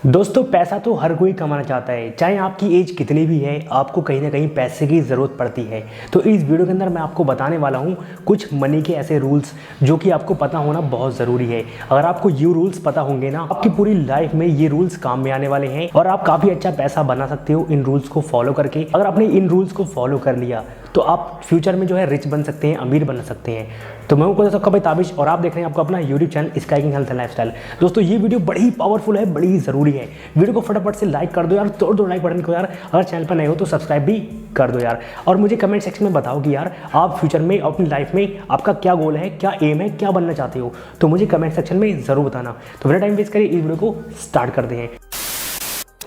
दोस्तों पैसा तो हर कोई कमाना चाहता है, चाहे आपकी एज कितनी भी है, आपको कहीं ना कहीं पैसे की ज़रूरत पड़ती है। तो इस वीडियो के अंदर मैं आपको बताने वाला हूँ कुछ मनी के ऐसे रूल्स जो कि आपको पता होना बहुत ज़रूरी है। अगर आपको ये रूल्स पता होंगे ना, आपकी पूरी लाइफ में ये रूल्स काम में आने वाले हैं और आप काफ़ी अच्छा पैसा बना सकते हो इन रूल्स को फॉलो करके। अगर आपने इन रूल्स को फॉलो कर लिया तो आप फ्यूचर में जो है रिच बन सकते हैं, अमीर बन सकते हैं। तो मैं हूं सबका भाई ताबिश और आप देख रहे हैं आपको अपना YouTube channel sky king health and lifestyle. दोस्तों ये वीडियो बड़ी ही पावरफुल है, बड़ी ही ज़रूरी है। वीडियो को फटाफट से लाइक कर दो यार, तोड़ दो लाइक बटन को यार। अगर चैनल पर नए हो तो सब्सक्राइब भी कर दो यार। और मुझे कमेंट सेक्शन में बताओ कि यार आप फ्यूचर में अपनी लाइफ में आपका क्या गोल है, क्या एम है, क्या बनना चाहते हो, तो मुझे कमेंट सेक्शन में ज़रूर बताना। तो बिना टाइम वेस्ट करिए इस वीडियो को स्टार्ट करते हैं।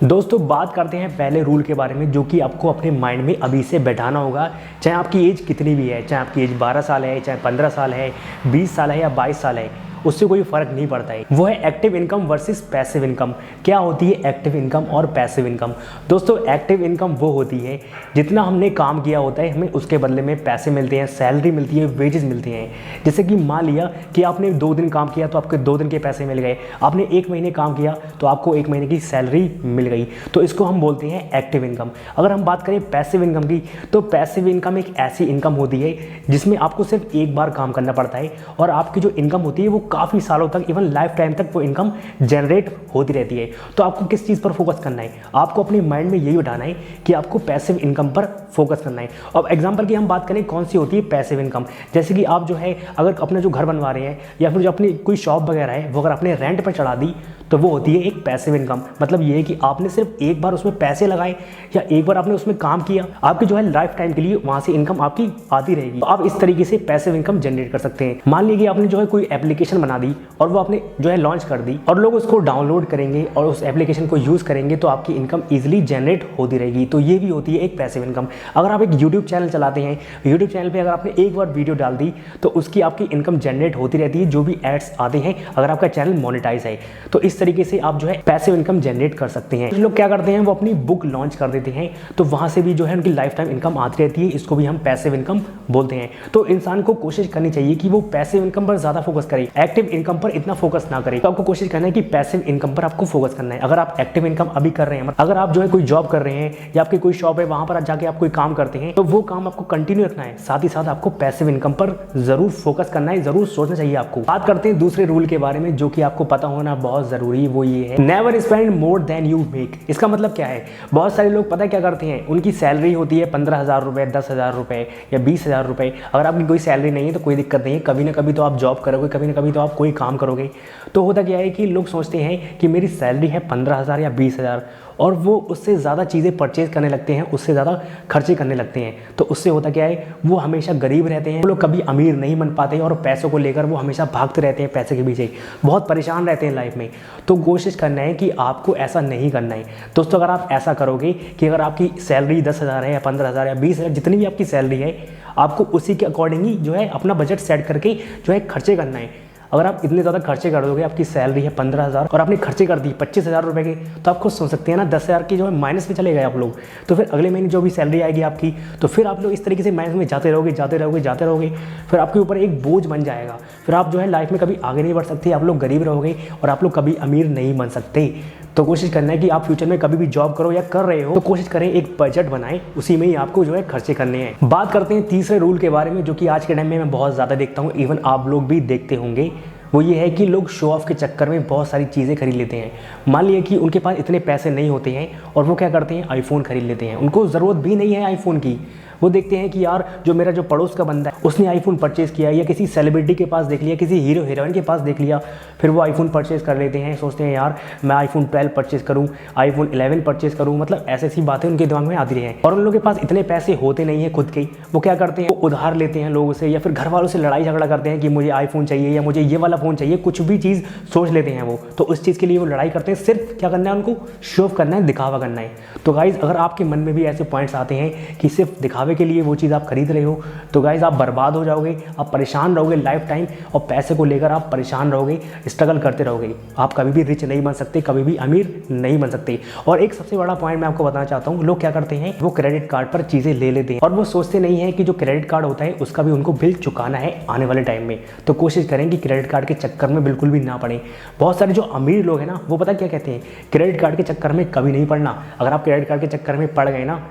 दोस्तों बात करते हैं पहले रूल के बारे में जो कि आपको अपने माइंड में अभी से बैठाना होगा। चाहे आपकी एज कितनी भी है, चाहे आपकी एज 12 साल है, चाहे 15 साल है, 20 साल है या 22 साल है, उससे कोई फ़र्क नहीं पड़ता है। वो है active income versus passive income. क्या होती है एक्टिव इनकम और पैसिव इनकम? दोस्तों एक्टिव इनकम वो होती है जितना हमने काम किया होता है हमें उसके बदले में पैसे मिलते हैं, सैलरी मिलती है, वेजेस मिलती हैं। जैसे कि मान लिया कि आपने 2 दिन काम किया तो आपके 2 दिन के पैसे मिल गए, आपने 1 महीने काम किया तो आपको 1 महीने की सैलरी मिल गई। तो इसको हम बोलते हैं एक्टिव इनकम। अगर हम बात करें पैसिव इनकम की, तो पैसिव इनकम एक ऐसी इनकम होती है जिसमें आपको सिर्फ एक बार काम करना पड़ता है और आपकी जो इनकम होती है वो काफ़ी सालों तक, इवन लाइफ टाइम तक वो इनकम जनरेट होती रहती है। तो आपको किस चीज़ पर फोकस करना है? आपको अपने माइंड में यही बिठाना है कि आपको पैसिव इनकम पर फोकस करना है। अब एग्जांपल की हम बात करें कौन सी होती है पैसिव इनकम, जैसे कि आप जो है अगर अपना जो घर बनवा रहे हैं या फिर जो अपनी कोई शॉप वगैरह है वो अगर आपने रेंट पर चढ़ा दी तो वो होती है एक पैसिव इनकम। मतलब ये है कि आपने सिर्फ एक बार उसमें पैसे लगाए या एक बार आपने उसमें काम किया, आपकी जो है लाइफ टाइम के लिए वहां से इनकम आपकी आती रहेगी। तो आप इस तरीके से पैसिव इनकम जनरेट कर सकते हैं। मान लीजिए आपने जो है कोई एप्लीकेशन बना दी और वो आपने जो है लॉन्च कर दी और लोग उसको डाउनलोड करेंगे और उस एप्लीकेशन को यूज़ करेंगे तो आपकी इनकम ईजिली जनरेट होती रहेगी। तो ये भी होती है एक पैसिव इनकम। अगर आप एक यूट्यूब चैनल चलाते हैं, यूट्यूब चैनल पर अगर आपने एक बार वीडियो डाल दी तो उसकी आपकी इनकम जनरेट होती रहती है, जो भी एड्स आते हैं अगर आपका चैनल मोनेटाइज है। तो इस तरीके से आप जो है पैसिव इनकम जनरेट कर सकते हैं। लोग क्या करते हैं वो अपनी बुक लॉन्च कर देते हैं तो वहां से भी जो है उनकी लाइफ टाइम इनकम आती रहती है। इसको भी हम पैसिव इनकम बोलते हैं। तो इंसान को कोशिश करनी चाहिए कि वो पैसिव इनकम पर ज्यादा फोकस करे, एक्टिव इनकम पर इतना फोकस ना करे। तो आपको कोशिश करना है कि पैसिव इनकम पर आपको फोकस करना है। अगर आप एक्टिव इनकम अभी कर रहे हैं, अगर आप जो है कोई जॉब कर रहे हैं या आपकी कोई शॉप है वहां पर जाके आप कोई काम करते हैं, तो वो काम आपको कंटिन्यू रखना है। साथ ही साथ आपको पैसिव इनकम पर जरूर फोकस करना है, जरूर सोचना चाहिए आपको। बात करते हैं दूसरे रूल के बारे में जो कि आपको पता होना बहुत जरूरी, वो ये है never spend more than you make. इसका मतलब क्या है? बहुत सारे लोग पता क्या करते हैं, उनकी सैलरी होती है 15,000 रुपए, 10,000 रुपए या 20,000 रुपए। अगर आपकी कोई सैलरी नहीं है तो कोई दिक्कत नहीं है, कभी ना कभी तो आप जॉब करोगे, कभी ना कभी तो आप कोई काम करोगे। तो होता क्या है कि लोग सोचते हैं कि मेरी सैलरी है 15,000 या 20,000 और वो उससे ज़्यादा चीज़ें परचेज करने लगते हैं, उससे ज़्यादा खर्चे करने लगते हैं। तो उससे होता क्या है, वो हमेशा गरीब रहते हैं, वो लोग कभी अमीर नहीं बन पाते और पैसों को लेकर वो हमेशा भागते रहते हैं, पैसे के पीछे बहुत परेशान रहते हैं लाइफ में। तो कोशिश करना है कि आपको ऐसा नहीं करना है। दोस्तों अगर आप ऐसा करोगे कि अगर आपकी सैलरी 10,000 है या 15,000 या 20,000, जितनी भी आपकी सैलरी है, आपको उसी के अकॉर्डिंग ही जो है अपना बजट सेट करके जो है खर्चे करना है। अगर आप इतने ज़्यादा खर्चे कर दोगे, आपकी सैलरी है 15,000 और आपने खर्चे कर दी 25,000 रुपये के, तो आप खुद सोच सकते हैं ना 10,000 की जो है माइनस में चले गए आप लोग। तो फिर अगले महीने जो भी सैलरी आएगी आपकी, तो फिर आप लोग इस तरीके से माइनस में जाते रहोगे, जाते रहोगे, जाते रहोगे। फिर आपके ऊपर एक बोझ बन जाएगा। फिर आप जो है लाइफ में कभी आगे नहीं बढ़ सकते, आप लोग गरीब रहोगे और आप लोग कभी अमीर नहीं बन सकते। तो कोशिश करना है कि आप फ्यूचर में कभी भी जॉब करो या कर रहे हो तो कोशिश करें एक बजट बनाएं, उसी में ही आपको जो है खर्चे करने हैं। बात करते हैं तीसरे रूल के बारे में जो कि आज के टाइम में मैं बहुत ज़्यादा देखता हूँ, इवन आप लोग भी देखते होंगे। वो ये है कि लोग शो ऑफ के चक्कर में बहुत सारी चीज़ें खरीद लेते हैं। मान लिया कि उनके पास इतने पैसे नहीं होते हैं और वो क्या करते हैं, आईफोन खरीद लेते हैं। उनको ज़रूरत भी नहीं है आईफोन की। वो देखते हैं कि यार जो मेरा जो पड़ोस का बंदा है उसने आईफोन परचेज़ किया, या किसी सेलिब्रिटी के पास देख लिया, किसी हीरो हीरोइन के पास देख लिया, फिर वो आईफोन परचेज़ कर लेते हैं। सोचते हैं यार मैं आईफोन 12 परचेज़ करूँ, आईफोन 11 परचेज़ करूँ। मतलब ऐसी ऐसी बातें उनके दिमाग में आती हैं। और उन लोगों के पास इतने पैसे होते नहीं हैं खुद के। वो क्या करते हैं, वो उधार लेते हैं लोगों से या फिर घर वालों से लड़ाई झगड़ा करते हैं कि मुझे आईफोन चाहिए या मुझे ये वाला फ़ोन चाहिए। कुछ भी चीज़ सोच लेते हैं वो, तो उस चीज़ के लिए वो लड़ाई करते हैं। सिर्फ क्या करना है, उनको शो ऑफ करना है, दिखावा करना है। तो गाइज़ अगर आपके मन में भी ऐसे पॉइंट्स आते हैं कि सिर्फ दिखावे रुपये के लिए वो चीज़ आप खरीद रहे हो तो गाइस आप बर्बाद हो जाओगे, आप परेशान रहोगे लाइफ टाइम, और पैसे को लेकर आप परेशान रहोगे, स्ट्रगल करते रहोगे। आप कभी भी रिच नहीं बन सकते, कभी भी अमीर नहीं बन सकते। और एक सबसे बड़ा पॉइंट मैं आपको बताना चाहता हूँ, लोग क्या करते हैं, वो क्रेडिट कार्ड पर चीज़ें ले लेते हैं और वो सोचते नहीं है कि जो क्रेडिट कार्ड होता है उसका भी उनको बिल चुकाना है आने वाले टाइम में। तो कोशिश करें कि क्रेडिट कार्ड के चक्कर में बिल्कुल भी ना पड़े। बहुत सारे जो अमीर लोग हैं ना, वो पता क्या कहते हैं, क्रेडिट कार्ड के चक्कर में कभी नहीं पड़ना। अगर आप क्रेडिट कार्ड के चक्कर में पड़ गए ना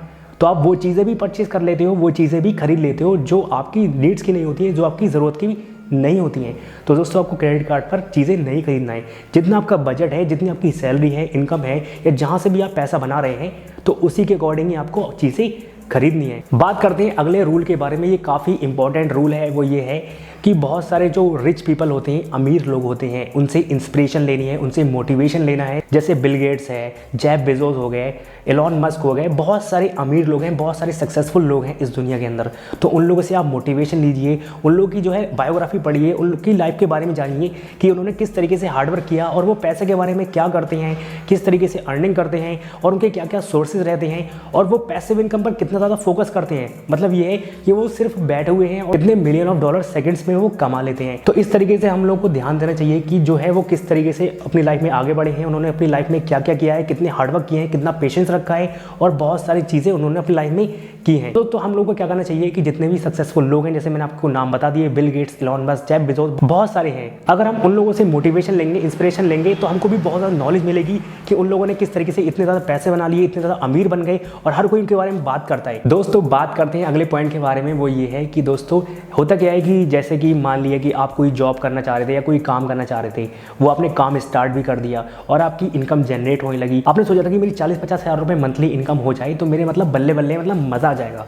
तो आप वो चीज़ें भी परचेज कर लेते हो, वो चीज़ें भी खरीद लेते हो जो आपकी नीड्स की नहीं होती है, जो आपकी ज़रूरत की भी नहीं होती हैं। तो दोस्तों आपको क्रेडिट कार्ड पर चीज़ें नहीं खरीदना है। जितना आपका बजट है, जितनी आपकी सैलरी है, इनकम है, या जहाँ से भी आप पैसा बना रहे हैं, तो उसी के अकॉर्डिंग ही आपको चीज़ें खरीदनी है। बात करते हैं अगले रूल के बारे में। ये काफ़ी इंपॉर्टेंट रूल है। वो ये है कि बहुत सारे जो रिच पीपल होते हैं, अमीर लोग होते हैं, उनसे इंस्पिरेशन लेनी है, उनसे मोटिवेशन लेना है। जैसे बिल गेट्स है, जेफ बेजोस हो गए, एलॉन मस्क हो गए, बहुत सारे अमीर लोग हैं, बहुत सारे सक्सेसफुल लोग हैं इस दुनिया के अंदर। तो उन लोगों से आप मोटिवेशन लीजिए, उन लोगों की जो है बायोग्राफी पढ़िए, उन लोग की लाइफ के बारे में जानिए कि उन्होंने किस तरीके से हार्डवर्क किया और वो पैसे के बारे में क्या करते हैं, किस तरीके से अर्निंग करते हैं और उनके क्या क्या सोर्सेज रहते हैं और वो पैसिव इनकम पर कितना ज़्यादा फोकस करते हैं। मतलब ये है कि वो सिर्फ बैठे हुए हैं और कितने मिलियन ऑफ डॉलर सेकंड्स में वो कमा लेते हैं। तो इस तरीके से हम लोग को ध्यान देना चाहिए कि जो है वो किस तरीके से अपनी लाइफ में आगे बढ़े हैं, उन्होंने अपनी लाइफ में क्या क्या किया है, कितने हार्डवर्क किए हैं, कितना पेशेंस रखा है और बहुत सारी चीज़ें उन्होंने अपनी लाइफ में की हैं। तो हम लोग को क्या करना चाहिए कि जितने भी सक्सेसफुल लोग हैं, जैसे मैंने आपको नाम बता दिए, Bill Gates, Elon Musk, Jeff Bezos, बहुत सारे हैं। अगर हम उन लोगों से मोटिवेशन लेंगे, इंस्पिरेशन लेंगे, तो हमको भी बहुत ज़्यादा नॉलेज मिलेगी कि उन लोगों ने किस तरीके से इतने ज़्यादा पैसे बना लिए, इतने ज़्यादा अमीर बन गए और हर कोई उनके बारे में बात करता है। दोस्तों बात करते हैं अगले पॉइंट के बारे में। वो ये है कि दोस्तों होता क्या है कि जैसे कि मान लिया कि आप कोई जॉब करना चाह रहे थे या कोई काम करना चाह रहे थे, वो आपने काम स्टार्ट भी कर दिया और आपकी इनकम जनरेट होने लगी। आपने सोचा था कि मेरी 40-50 हज़ार रुपये मंथली इनकम हो जाए तो मेरे मतलब बल्ले बल्ले मतलब मज़ा आ जाएगा।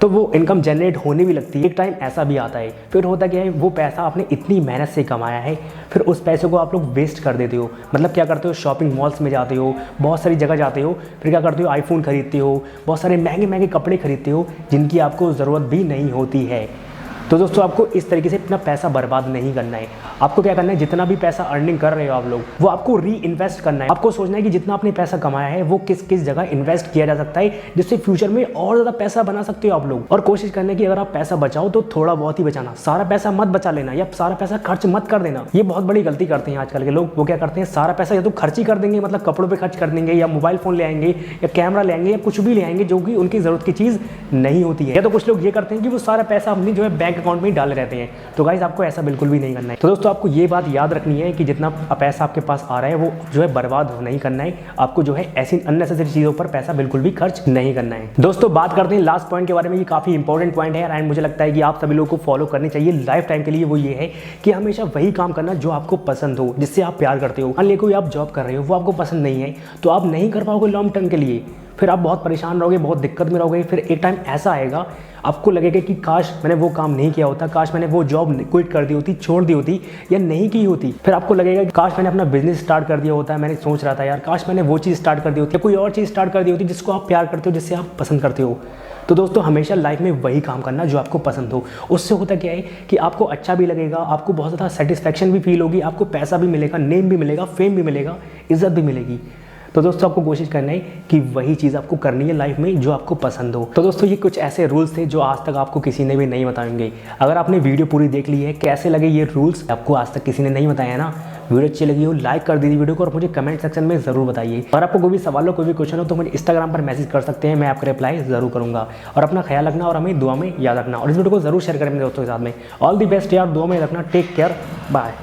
तो वो इनकम जनरेट होने भी लगती है। एक टाइम ऐसा भी आता है, फिर होता क्या है, वो पैसा आपने इतनी मेहनत से कमाया है, फिर उस पैसे को आप लोग वेस्ट कर देते हो। मतलब क्या करते हो, शॉपिंग मॉल्स में जाते हो, बहुत सारी जगह जाते हो, फिर क्या करते हो, आईफोन खरीदते हो, बहुत सारे महंगे महंगे कपड़े खरीदते हो जिनकी आपको ज़रूरत भी नहीं होती है। तो दोस्तों आपको इस तरीके से अपना पैसा बर्बाद नहीं करना है। आपको क्या करना है, जितना भी पैसा अर्निंग कर रहे हो आप लोग, वो आपको री इन्वेस्ट करना है। आपको सोचना है कि जितना आपने पैसा कमाया है वो किस किस जगह इन्वेस्ट किया जा सकता है जिससे फ्यूचर में और ज़्यादा पैसा बना सकते हो आप लोग। और कोशिश करना है कि अगर आप पैसा बचाओ तो थोड़ा बहुत ही बचाना, सारा पैसा मत बचा लेना या सारा पैसा खर्च मत कर देना। ये बहुत बड़ी गलती करते हैं आजकल के लोग। वो क्या करते हैं, सारा पैसा या तो खर्च ही कर देंगे, मतलब कपड़ों पर खर्च कर देंगे या मोबाइल फ़ोन ले आएंगे या कैमरा ले आएंगे या कुछ भी ले आएंगे जो कि उनकी ज़रूरत की चीज़ नहीं होती है। या तो कुछ लोग ये करते हैं कि वो सारा पैसा अपनी जो है बैंक अकाउंट में ही डाले रहते हैं। तो गाइस आपको ऐसा बिल्कुल भी नहीं करना है। तो दोस्तों आपको ये बात याद रखनी है कि जितना पैसा आपके पास आ रहा है वो जो है बर्बाद नहीं करना है। आपको जो है ऐसी अननेसेसरी चीज़ों पर पैसा बिल्कुल भी खर्च नहीं करना है। दोस्तों बात करते हैं लास्ट पॉइंट के बारे में। ये काफ़ी इंपॉर्टेंट पॉइंट है एंड मुझे लगता है कि आप सभी लोगों को फॉलो करनी चाहिए लाइफ टाइम के लिए। वो ये है कि हमेशा वही काम करना जो आपको पसंद हो, जिससे आप प्यार करते हो। मान लीजिए कोई आप जॉब कर रहे हो, वो आपको पसंद नहीं है तो आप नहीं कर पाओगे लॉन्ग टर्म के लिए, फिर आप बहुत परेशान रहोगे, बहुत दिक्कत में रहोगे। फिर एक टाइम ऐसा आएगा आपको लगेगा कि काश मैंने वो काम नहीं किया होता, काश मैंने वो जॉब क्विट कर दी होती, छोड़ दी होती या नहीं की होती। फिर आपको लगेगा कि काश मैंने अपना बिजनेस स्टार्ट कर दिया होता, मैंने सोच रहा था यार काश मैंने वो चीज़ स्टार्ट कर दी होती, कोई और चीज़ स्टार्ट कर दी होती जिसको आप प्यार करते हो, जिससे आप पसंद करते हो। तो दोस्तों हमेशा लाइफ में वही काम करना जो आपको पसंद हो। उससे होता क्या है कि आपको अच्छा भी लगेगा, आपको बहुत ज़्यादा सेटिस्फैक्शन भी फील होगी, आपको पैसा भी मिलेगा, नेम भी मिलेगा, फेम भी मिलेगा, इज्जत भी मिलेगी। तो दोस्तों आपको कोशिश करना है कि वही चीज़ आपको करनी है लाइफ में जो आपको पसंद हो। तो दोस्तों ये कुछ ऐसे रूल्स थे जो आज तक आपको किसी ने भी नहीं बताएंगे। अगर आपने वीडियो पूरी देख ली है, कैसे लगे ये रूल्स, आपको आज तक किसी ने नहीं बताया ना, वीडियो अच्छी लगी हो लाइक कर दीजिए वीडियो को और मुझे कमेंट सेक्शन में ज़रूर बताइए। अगर आपको कोई भी सवाल हो, कोई भी क्वेश्चन हो तो मुझे इंस्टाग्राम पर मैसेज कर सकते हैं, मैं आपका रिप्लाई ज़रूर करूँगा। और अपना ख्याल रखना और हमें दुआ में याद रखना और इस वीडियो को ज़रूर शेयर करें मेरे दोस्तों के साथ में। ऑल दी बेस्ट यार, दुआ में रखना, टेक केयर, बाय।